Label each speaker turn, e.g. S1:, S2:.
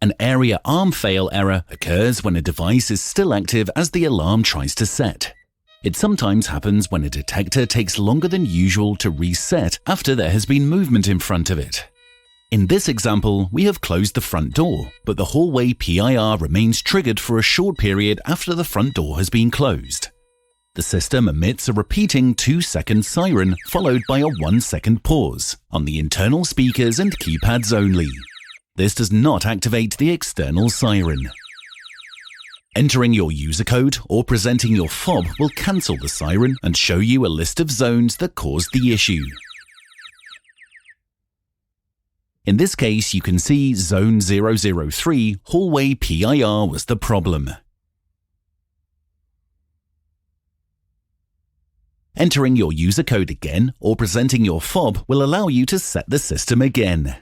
S1: An area arm fail error occurs when a device is still active as the alarm tries to set. It sometimes happens when a detector takes longer than usual to reset after there has been movement in front of it. In this example, we have closed the front door, but the hallway PIR remains triggered for a short period after the front door has been closed. The system emits a repeating 2-second siren followed by a 1-second pause on the internal speakers and keypads only. This does not activate the external siren. Entering your user code or presenting your fob will cancel the siren and show you a list of zones that caused the issue. In this case, you can see Zone 003 hallway PIR was the problem. Entering your user code again or presenting your fob will allow you to set the system again.